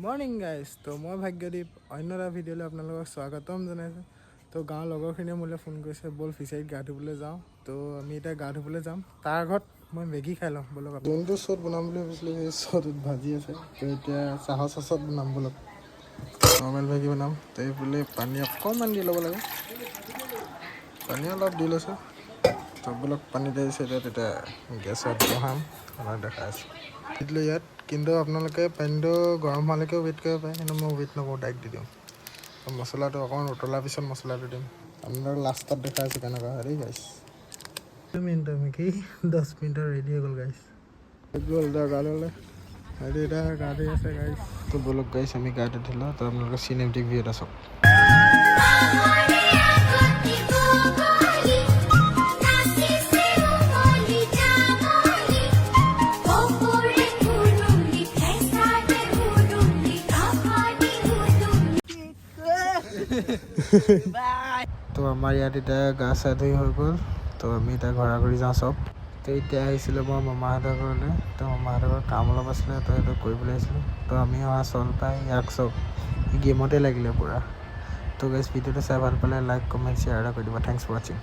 Morning guys. তো মই ভাগ্যদীপ অন্য এটা ভিডিঅ'লৈ আপোনালোকক স্বাগতম জনাইছোঁ। তো গাঁৱৰ লগৰখিনিয়ে মোলৈ ফোন কৰিছে, ব'ল ফিচাৰীত গা ধুবলৈ যাওঁ। তো আমি এতিয়া গা ধুবলৈ যাম। তাৰ আগত মই মেগী খাই লওঁ ব'লক। যোনটো চ'ত বনাম বুলি ভাবিছিলোঁ সেই চ'তত ভাজি আছে। তো এতিয়া চাহৰ চচত বনাম ব'লক, নৰ্মেল মেগী বনাম। তো এইফালে পানী অকণমান দি ল'ব লাগে, পানী অলপ দি লৈছোঁ। তো ব'লক পানী দিছে এতিয়া, তেতিয়া গেছত বহাম আপোনাৰ দেখাই আছোঁ দিলোঁ ইয়াত। কিন্তু আপোনালোকে পানীটো গৰম হোৱালৈকে ৱেইট কৰিব পাৰে, কিন্তু মই ৱেইট নকৰোঁ, ডাইৰেক্ট দি দিওঁ। মছলাটো অকণমান উতলাৰ পিছত মছলাটো দিম। আপোনালোকক লাষ্টত দেখাই আছোঁ কেনেকুৱা হয় দেই গাইছ। 2 মিনিটৰ মেগী 10 মিনিটৰ ৰেডি হৈ গ'ল গাইছ। গ'ল এতিয়া গা ধুলে, হেৰি এতিয়া গা ধুই আছে গাইছ। তো ব'লক গাইছ আমি গা ধুই দিলোঁ। তো আপোনালোকে চিনেমেটিক ভিউ এটা চাওক। তো আমাৰ ইয়াত এতিয়া গা চা ধুই হৈ গ'ল। তো আমি এতিয়া ঘৰা ঘূৰি যাওঁ চব। তো এতিয়া আহিছিলোঁ মই মামাহঁতৰ ঘৰলৈ। তো মামাহঁতৰ ঘৰত কাম অলপ আছিলে, তো সেইটো কৰিবলৈ আহিছিলোঁ। তো আমি অহা চল পাই ইয়াক চব গেমতে লাগিলে পূৰা। তো গাইছ ভিডিঅ'টো চাই ভাল পালে লাইক কমেণ্ট শ্বেয়াৰ এটা কৰি দিব। থেংকছ ফৰ ৱাচিং।